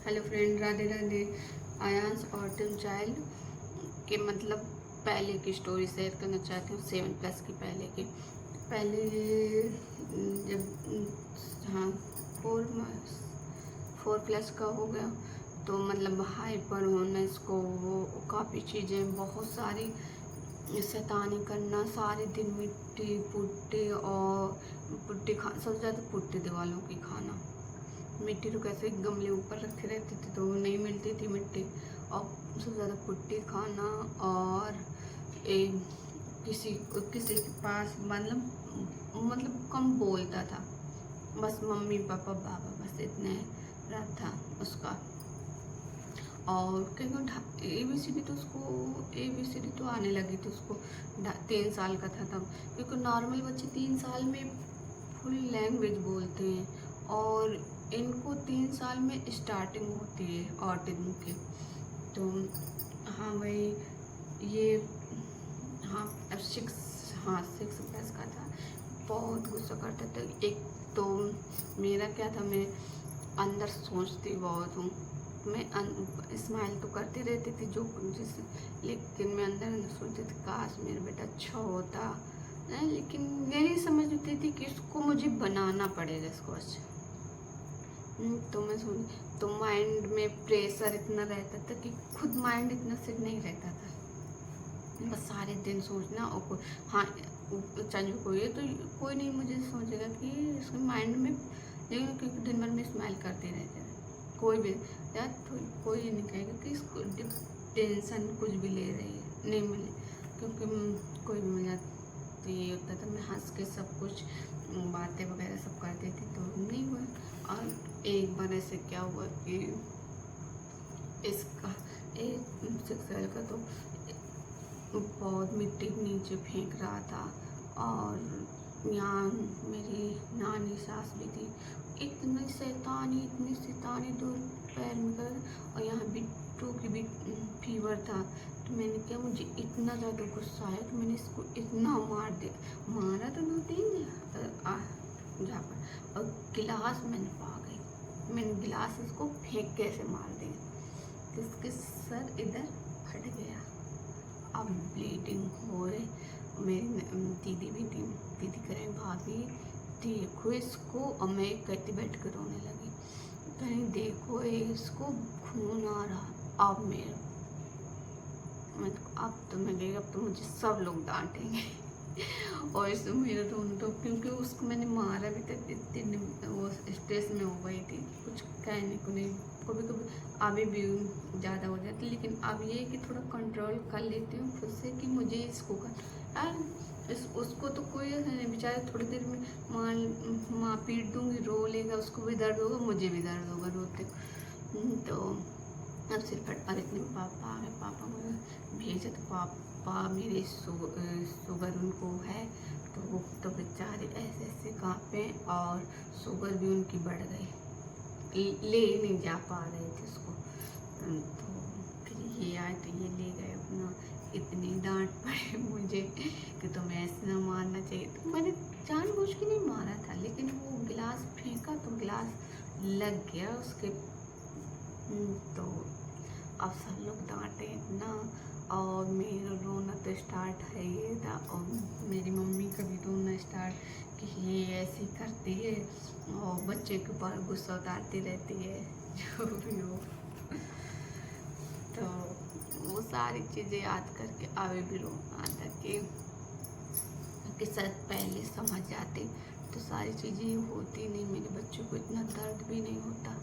Hello friend, Radhe Radhe. Aayansh autumn child के मतलब पहले की स्टोरी शेयर करना चाहती हूँ। 7+ की पहले जब हाँ 4+ का हो गया तो मतलब हाइपर होना, इसको वो काफ़ी चीज़ें बहुत सारी शैतानी करना, सारे दिन मिट्टी पुट्टी और पुट्टी खा, सबसे ज़्यादा पुट्टी दीवालों की खाना। मिट्टी तो कैसे गमले ऊपर रखे रहते थे तो नहीं मिलती थी मिट्टी, और सबसे ज़्यादा पुट्टी खाना। और एक किसी किसी के पास मतलब कम बोलता था, बस मम्मी पापा बाबा बस इतने रात था उसका। और क्योंकि ए बी सी डी तो आने लगी थी उसको 3 साल का था तब, क्योंकि नॉर्मल बच्चे 3 साल में फुल लैंग्वेज बोलते हैं और इनको 3 साल में स्टार्टिंग होती है ऑटिज्म की। तो हाँ भाई, ये हाँ अब 6+ का था। बहुत गुस्सा करता था। एक तो मेरा क्या था, मैं अंदर सोचती बहुत हूँ, मैं स्माइल तो करती रहती थी जो जिससे, लेकिन मैं अंदर अंदर सोचती थी काश मेरा बेटा अच्छा होता। लेकिन यही समझती थी कि इसको मुझे बनाना पड़ेगा इसको अच्छा। तो मैं सुन तो माइंड में प्रेशर इतना रहता था कि खुद माइंड इतना सेट नहीं रहता था, बस सारे दिन सोचना। और हाँ चाहे कोई है तो कोई नहीं मुझे सोचेगा कि इसके माइंड में, लेकिन क्योंकि दिन भर में स्माइल करते रहते थे कोई भी यार, तो कोई ये नहीं कहेगा कि इसको टेंशन कुछ भी ले रही है, नहीं मिले, क्योंकि कोई भी मिल जाता तो ये होता था। मैं हंस के सब कुछ बातें वगैरह सब करती थी तो नहीं हुआ। और एक बार ऐसे क्या हुआ कि इसका एक 6 साल का तो बहुत मिट्टी नीचे फेंक रहा था। और यहाँ मेरी नानी सास भी थी, इतनी शैतानी दूर पैर में कर। और यहाँ बिट्टू की भी फीवर था, तो मैंने क्या, मुझे इतना ज़्यादा गुस्सा आया कि मैंने इसको इतना मार दिया, मारा तो 2-3 जहाँ पर। और गिलास मैंने पा गई, मैंने गिलास इसको फेंक के ऐसे मार दिया, इसके सर इधर फट गया। अब ब्लीडिंग हो रही। मेरी दीदी भी थी, दीदी करें भाभी देखो इसको, और मैं कहती बैठ कर रोने लगी, कहीं देखो इसको खून आ रहा। अब तो मैं गई, अब तो मुझे सब लोग डांटेंगे। और इसमें मेरा रोना तो, क्योंकि उसको मैंने मारा भी तक इतनी वो स्ट्रेस में हो गई थी, कुछ कहने को नहीं। कभी कभी अभी भी ज़्यादा हो जाती, लेकिन अब ये कि थोड़ा कंट्रोल कर लेती हूँ खुद से कि मुझे इसको कर यार उसको तो कोई ऐसा नहीं, बेचारे थोड़ी देर में माँ पीट दूँगी, रो लेगा, उसको भी दर्द होगा, मुझे भी दर्द होगा रोते। तो अब सिर फट पर इतने पापा आ गए, पापा मुझे भेजे तो पापा मेरे शुगर उनको है, तो वो तो बेचारे ऐसे ऐसे काँपे और शुगर भी उनकी बढ़ गई, ले नहीं जा पा रहे थे उसको। तो फिर ये आए तो ये ले गए अपना। इतनी डांट पड़े मुझे कि तुम्हें ऐसे ना मारना चाहिए, तो मैंने जानबूझ के नहीं मारा था, लेकिन वो गिलास फेंका तो गिलास लग गया उसके। तो अब सब लोग डांटे इतना, और मेरा रोना तो स्टार्ट है ये था, और मेरी मम्मी का भी रोना स्टार्ट कि ये ऐसी करती है और बच्चे के ऊपर गुस्सा उतारती रहती है, जो भी हो। तो वो सारी चीज़ें याद करके अभी भी रोना आता कि शायद पहले समझ जाते तो सारी चीज़ें होती नहीं, मेरे बच्चों को इतना दर्द भी नहीं होता।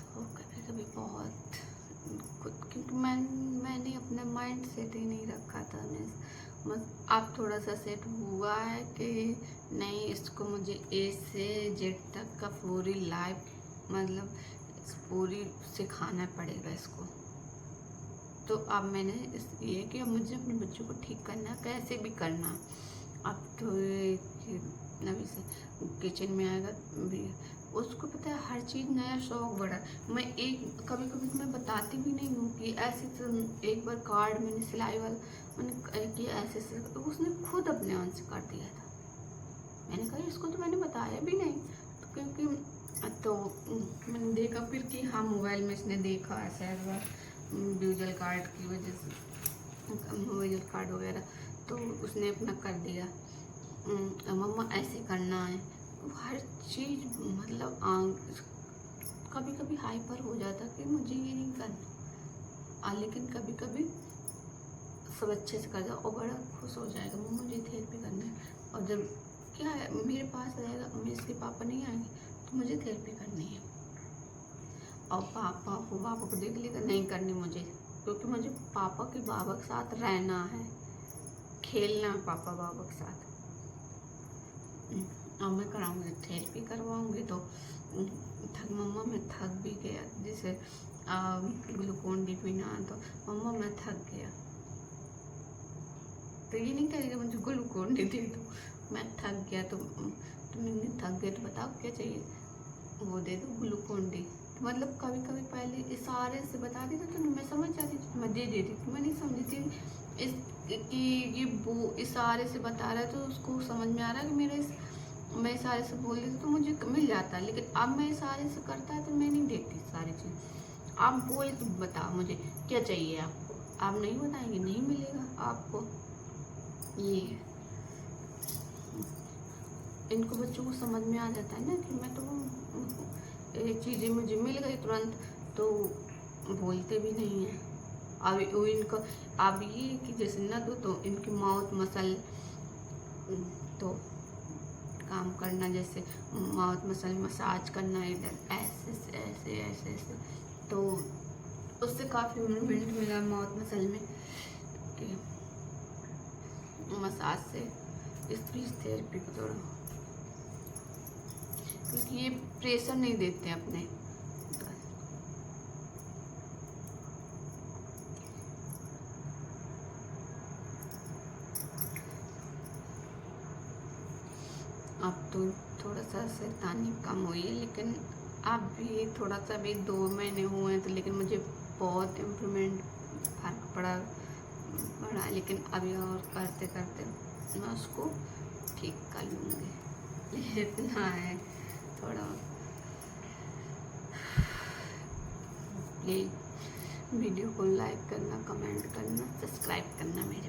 तो कभी कभी बहुत खुद, क्योंकि मैंने अपना माइंड सेट ही नहीं रखा था। मैं बस अब थोड़ा सा सेट हुआ है कि नहीं, इसको मुझे ए से जेड तक का पूरी लाइफ मतलब पूरी सिखाना पड़ेगा इसको। तो अब मैंने ये कि अब मुझे अपने बच्चों को ठीक करना, कैसे भी करना। अब तो अभी से किचन में आएगा भी, उसको पता है हर चीज़ नया शौक बढ़ा। मैं एक कभी कभी मैं बताती भी नहीं हूँ कि ऐसे तो एक बार कार्ड मैंने सिलाई वाला मैंने किया ऐसे से, तो उसने खुद अपने मन से कर दिया था। मैंने कहा इसको तो मैंने बताया भी नहीं, तो क्योंकि तो मैंने देखा फिर कि हाँ मोबाइल में इसने देखा ऐसा विजुअल कार्ड की वजह से, विजुअल कार्ड वगैरह, तो उसने अपना कर दिया। मम्मा ऐसे करना है, हर चीज़ मतलब कभी कभी हाइपर हो जाता कि मुझे ये नहीं करना, लेकिन कभी कभी सब अच्छे से कर दो और बड़ा खुश हो जाएगा, मम्मा मुझे थेरेपी करना है। और जब क्या है मेरे पास रहेगा, मेरे इसके पापा नहीं आएंगे तो मुझे थेरेपी करनी है। और पापा को देख लेगा नहीं करनी मुझे, क्योंकि मुझे पापा के बाबा के साथ रहना है, खेलना है पापा बाबा के साथ। और मैं कराऊंगी थेरेपी करवाऊंगी तो मम्मा मैं थक भी गया, जैसे ग्लूकोन डी पीना, तो मम्मा मैं थक गया, तो ये नहीं करेगा मुझे ग्लूकोन डी दे दो, मैं थक गया, तो तुम थक गए तो बताओ क्या चाहिए, वो दे दो ग्लूकोन डी। तो मतलब कभी कभी पहले इशारे से बता देता तो मैं समझ जाती थी, मैं दे देती थी, मैं नहीं समझी थी इस कि ये वो इशारे से बता रहा है, तो उसको समझ में आ रहा है कि मेरे मैं इशारे से बोल देती तो मुझे मिल जाता है। लेकिन अब मैं इशारे से करता है तो मैं नहीं देखती सारी चीज़। आप बोल के बताओ मुझे क्या चाहिए आपको, आप नहीं बताएंगे नहीं मिलेगा आपको। ये है, इनको बच्चों को समझ में आ जाता है ना कि मैं तो चीज़ें मुझे मिल गई तुरंत, तो बोलते भी नहीं हैं। अब वो इनको अब ये कि जैसे न दो तो इनकी माउथ मसल तो काम करना, जैसे माउथ मसल मसाज करना इधर ऐसे ऐसे ऐसे ऐसे ऐसे, तो उससे काफ़ी इम्प्रूवमेंट मिला माउथ मसल में कि मसाज से स्पीच थेरेपी को थोड़ा, क्योंकि ये प्रेशर नहीं देते अपने। अब तो थोड़ा सा शैतानी कम हुई है, लेकिन अब भी थोड़ा सा भी 2 महीने हुए हैं तो, लेकिन मुझे बहुत इम्प्रूवमेंट फर्क पड़ा, लेकिन अभी और करते करते मैं उसको ठीक कर लूँगी। इतना है थोड़ा। प्लीज़ वीडियो को लाइक करना, कमेंट करना, सब्सक्राइब करना मेरे